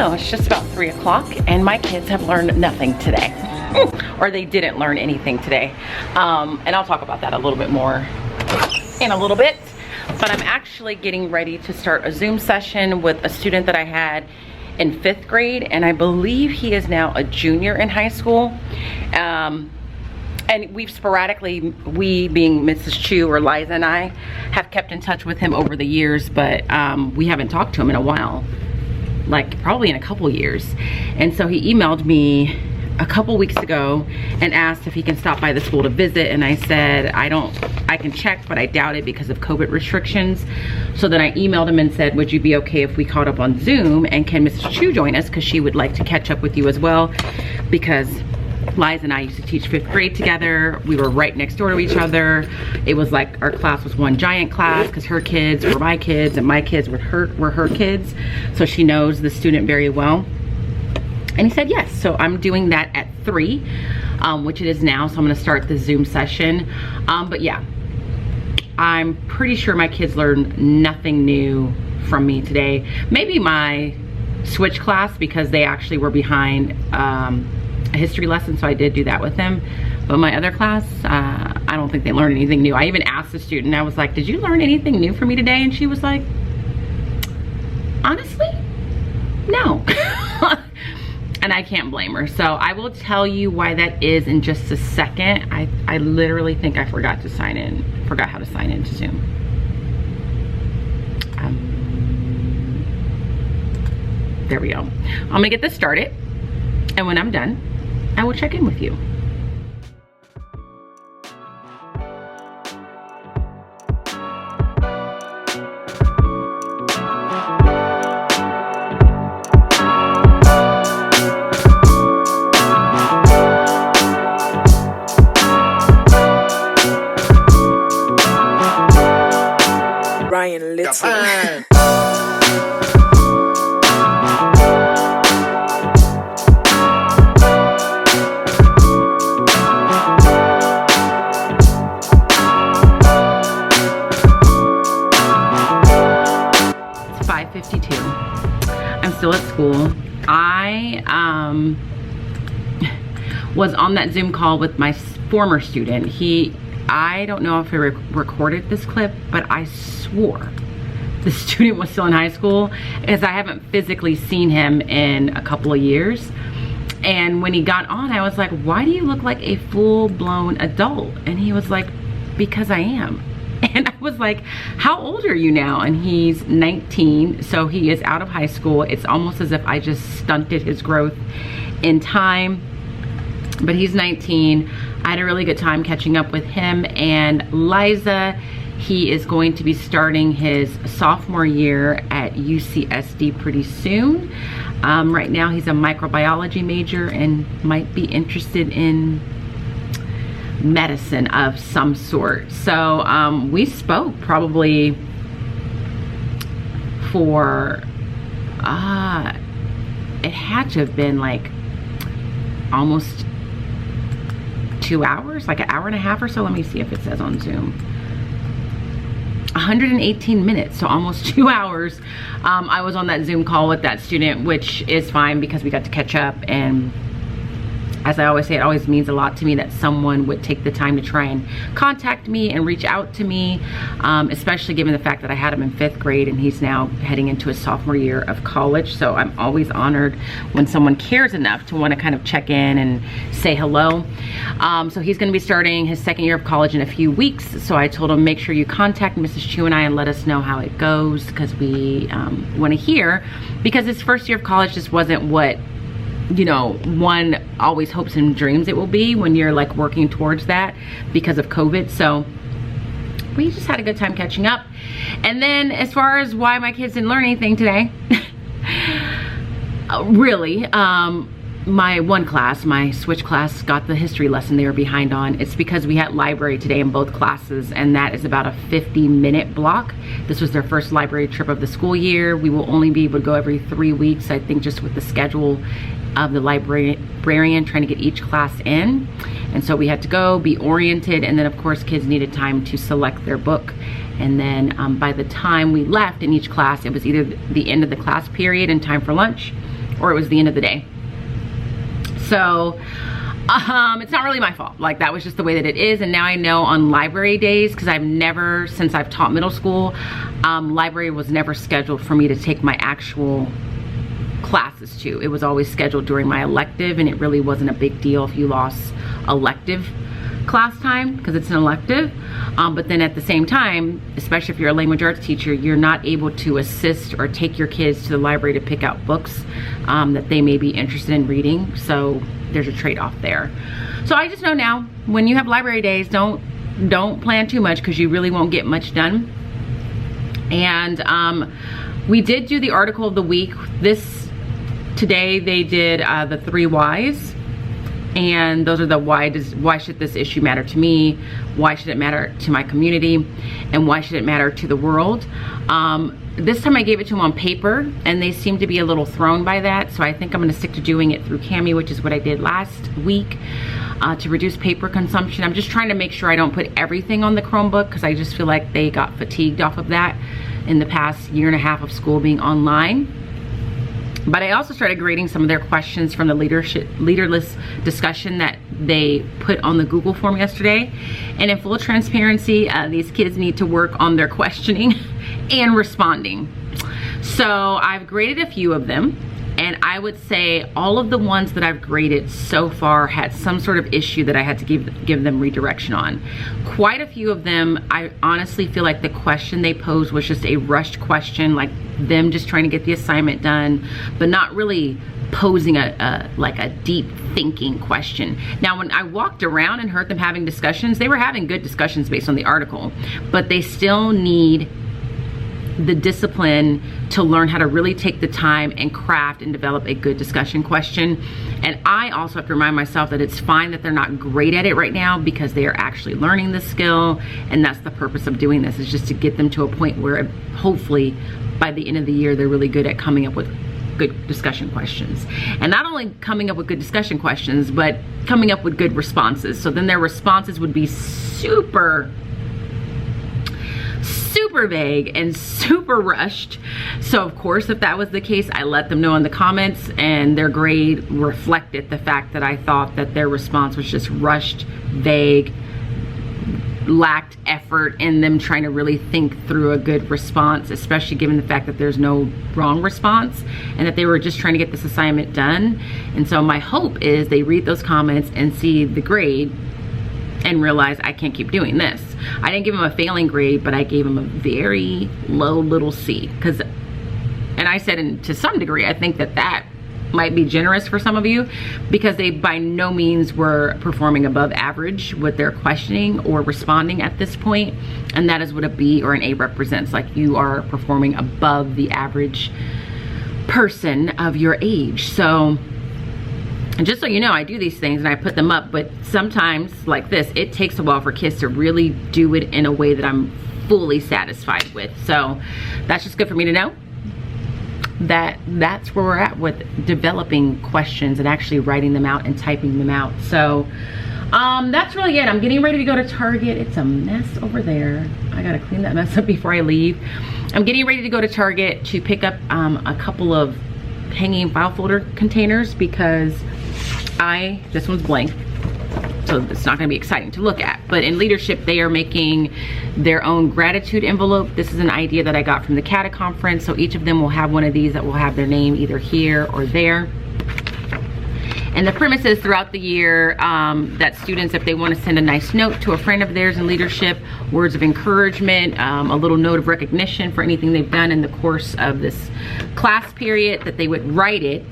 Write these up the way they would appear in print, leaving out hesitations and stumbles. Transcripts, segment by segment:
Well, it's just about 3 o'clock and my kids have learned nothing today. Or they didn't learn anything today. And I'll talk about that a little bit more in a little bit. But I'm actually getting ready to start a Zoom session with a student that I had in 5th grade, and I believe he is now a junior in high school. And we've sporadically, we being Mrs. Chu or Liza and I, have kept in touch with him over the years, but we haven't talked to him in a while, like probably in a couple years. And so he emailed me a couple weeks ago and asked if he can stop by the school to visit, and I said I can check, but I doubt it because of COVID restrictions. So then I emailed him and said, would you be okay if we caught up on Zoom, and can Mrs. Chu join us, because she would like to catch up with you as well, because Liza and I used to teach 5th grade together. We were right next door to each other. It was like our class was one giant class, because her kids were my kids and my kids were her kids. So she knows the student very well. And he said yes. So I'm doing that at 3, which it is now. So I'm gonna start the Zoom session. But yeah, I'm pretty sure my kids learned nothing new from me today. Maybe my switch class, because they actually were behind a history lesson, so I did do that with them. But my other class, I don't think they learned anything new. I even asked the student, I was like, did you learn anything new from me today? And she was like, honestly, no. And I can't blame her. So I will tell you why that is in just a second. I literally think I forgot to sign in, forgot how to sign into Zoom. There we go. I'm gonna get this started, and when I'm done, I will check in with you. Time. It's 5:52. I'm still at school. I was on that Zoom call with my former student. I don't know if I recorded this clip, but I swore the student was still in high school, because I haven't physically seen him in a couple of years. And when he got on, I was like, why do you look like a full-blown adult? And he was like, because I am. And I was like, how old are you now? And he's 19, so he is out of high school. It's almost as if I just stunted his growth in time. But he's 19. I had a really good time catching up with him and Liza. He is going to be starting his sophomore year at UCSD pretty soon. Right now he's a microbiology major and might be interested in medicine of some sort. So we spoke probably for, it had to have been like almost 2 hours, like an hour and a half or so. Let me see if it says on Zoom. 118 minutes, so almost 2 hours. I was on that Zoom call with that student, which is fine because we got to catch up, and as I always say, it always means a lot to me that someone would take the time to try and contact me and reach out to me, especially given the fact that I had him in 5th grade and he's now heading into his sophomore year of college. So I'm always honored when someone cares enough to want to kind of check in and say hello. So he's going to be starting his 2nd year of college in a few weeks. So I told him, make sure you contact Mrs. Chu and I and let us know how it goes, because we want to hear, because his 1st year of college just wasn't what, you know, one always hopes and dreams it will be when you're like working towards that because of COVID. So we just had a good time catching up. And then as far as why my kids didn't learn anything today, really, my one class, my switch class, got the history lesson they were behind on. It's because we had library today in both classes, and that is about a 50-minute block. This was their first library trip of the school year. We will only be able to go every 3 weeks, I think, just with the schedule of the librarian trying to get each class in. And so we had to go, be oriented, and then of course kids needed time to select their book. And then by the time we left in each class, it was either the end of the class period and time for lunch, or it was the end of the day. So it's not really my fault. Like, that was just the way that it is. And now I know on library days, because I've never, since I've taught middle school, library was never scheduled for me to take my actual classes to. It was always scheduled during my elective, and it really wasn't a big deal if you lost elective class time because it's an elective. But then at the same time, especially if you're a language arts teacher, you're not able to assist or take your kids to the library to pick out books that they may be interested in reading. So there's a trade-off there. So I just know now, when you have library days, don't plan too much, because you really won't get much done. And we did do the article of the week. Today they did the 3 whys. And those are the why should this issue matter to me? Why should it matter to my community? And why should it matter to the world? This time I gave it to them on paper, and they seem to be a little thrown by that. So I think I'm gonna stick to doing it through Cami, which is what I did last week, to reduce paper consumption. I'm just trying to make sure I don't put everything on the Chromebook, because I just feel like they got fatigued off of that in the past year and a half of school being online. But I also started grading some of their questions from the leaderless discussion that they put on the Google form yesterday. And in full transparency, these kids need to work on their questioning and responding. So I've graded a few of them, and I would say all of the ones that I've graded so far had some sort of issue that I had to give them redirection on. Quite a few of them, I honestly feel like the question they posed was just a rushed question, like them just trying to get the assignment done, but not really posing like a deep thinking question. Now, when I walked around and heard them having discussions, they were having good discussions based on the article, but they still need the discipline to learn how to really take the time and craft and develop a good discussion question. And I also have to remind myself that it's fine that they're not great at it right now, because they are actually learning the skill, and that's the purpose of doing this, is just to get them to a point where hopefully by the end of the year they're really good at coming up with good discussion questions. And not only coming up with good discussion questions, but coming up with good responses. So then their responses would be super vague and super rushed. So of course, if that was the case, I let them know in the comments, and their grade reflected the fact that I thought that their response was just rushed, vague, lacked effort in them trying to really think through a good response, especially given the fact that there's no wrong response, and that they were just trying to get this assignment done. And so my hope is they read those comments and see the grade and realize I can't keep doing this. I didn't give them a failing grade, but I gave them a very low little C, and I said, to some degree, I think that might be generous for some of you, because they by no means were performing above average with their questioning or responding at this point. And that is what a B or an A represents. Like, you are performing above the average person of your age. So, and just so you know, I do these things and I put them up, but sometimes, like this, it takes a while for kids to really do it in a way that I'm fully satisfied with. So that's just good for me to know that that's where we're at with developing questions and actually writing them out and typing them out. So that's really it. I'm getting ready to go to Target. It's a mess over there. I gotta clean that mess up before I leave. I'm getting ready to go to Target to pick up a couple of hanging file folder containers, because this one's blank, so it's not going to be exciting to look at. But in leadership, they are making their own gratitude envelope. This is an idea that I got from the CATA conference. So each of them will have one of these that will have their name either here or there. And the premise is throughout the year that students, if they want to send a nice note to a friend of theirs in leadership, words of encouragement, a little note of recognition for anything they've done in the course of this class period, that they would write it.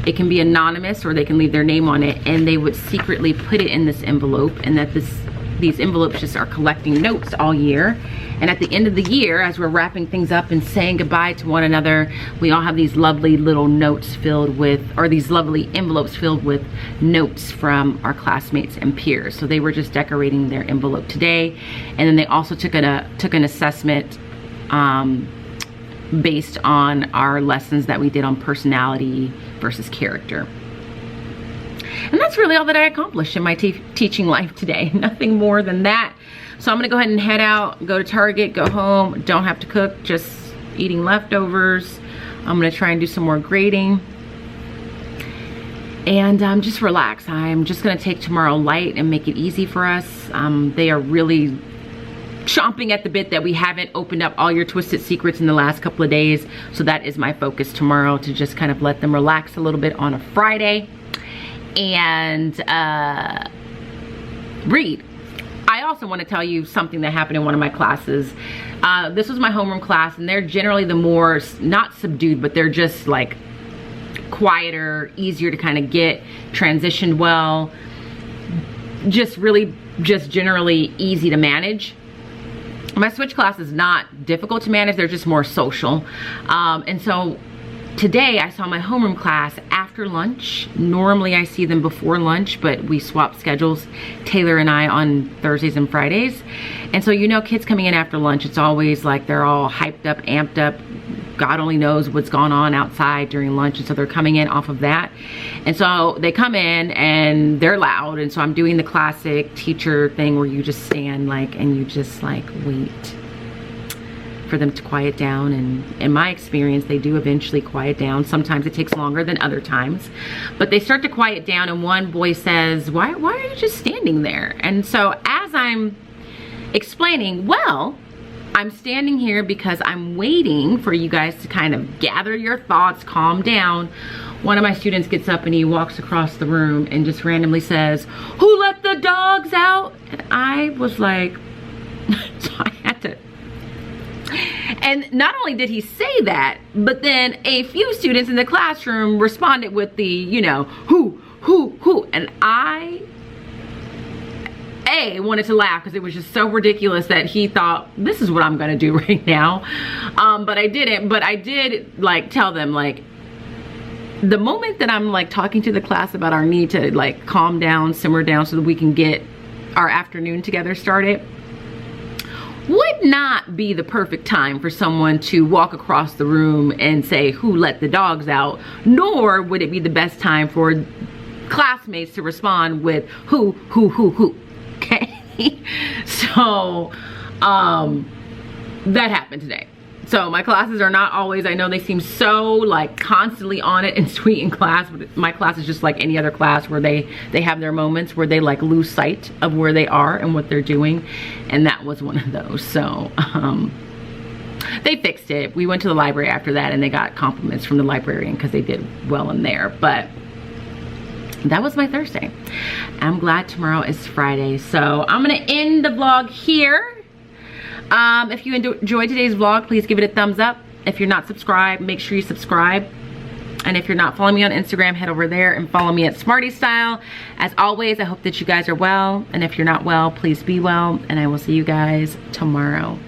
It can be anonymous, or they can leave their name on it, and they would secretly put it in this envelope, and that these envelopes just are collecting notes all year. And at the end of the year, as we're wrapping things up and saying goodbye to one another, we all have these lovely little notes filled with, or these lovely envelopes filled with notes from our classmates and peers. So they were just decorating their envelope today. And then they also took an assessment based on our lessons that we did on personality versus character. And that's really all that I accomplished in my teaching life today. Nothing more than that. So I'm gonna go ahead and head out, go to Target, go home, don't have to cook, just eating leftovers. I'm gonna try and do some more grading and just relax. I'm just gonna take tomorrow light and make it easy for us. They are really chomping at the bit that we haven't opened up all your twisted secrets in the last couple of days. So that is my focus tomorrow, to just kind of let them relax a little bit on a Friday and read. I also want to tell you something that happened in one of my classes. This was my homeroom class, and they're generally the more, not subdued, but they're just like quieter, easier to kind of get transitioned well, just really just generally easy to manage. My switch class is not difficult to manage, they're just more social. And so today I saw my homeroom class after lunch. Normally I see them before lunch, but we swap schedules, Taylor and I, on Thursdays and Fridays. And so, you know, kids coming in after lunch, it's always like they're all hyped up, amped up. God only knows what's gone on outside during lunch, and so they're coming in off of that. And so they come in and they're loud, and so I'm doing the classic teacher thing where you just stand like, and you just like wait for them to quiet down. And in my experience, they do eventually quiet down. Sometimes it takes longer than other times, but they start to quiet down, and one boy says, why are you just standing there? And so as I'm explaining, well, I'm standing here because I'm waiting for you guys to kind of gather your thoughts, calm down. One of my students gets up and he walks across the room and just randomly says, who let the dogs out? And I was like, so I had to. And not only did he say that, but then a few students in the classroom responded with the, you know, who? And I wanted to laugh because it was just so ridiculous that he thought, this is what I'm gonna do right now. But I didn't. But I did like tell them, like, the moment that I'm like talking to the class about our need to like calm down, simmer down, so that we can get our afternoon together started, would not be the perfect time for someone to walk across the room and say, who let the dogs out? Nor would it be the best time for classmates to respond with who. Okay, so that happened today. So my classes are not always, I know they seem so like constantly on it and sweet in class, but my class is just like any other class where they have their moments where they like lose sight of where they are and what they're doing, and that was one of those. So they fixed it. We went to the library after that and they got compliments from the librarian because they did well in there. But that was my Thursday. I'm glad tomorrow is Friday. So I'm gonna end the vlog here. If you enjoyed today's vlog, please give it a thumbs up. If you're not subscribed, make sure you subscribe. And if you're not following me on Instagram, head over there and follow me at Smarty Style. As always, I hope that you guys are well. And if you're not well, please be well. And I will see you guys tomorrow.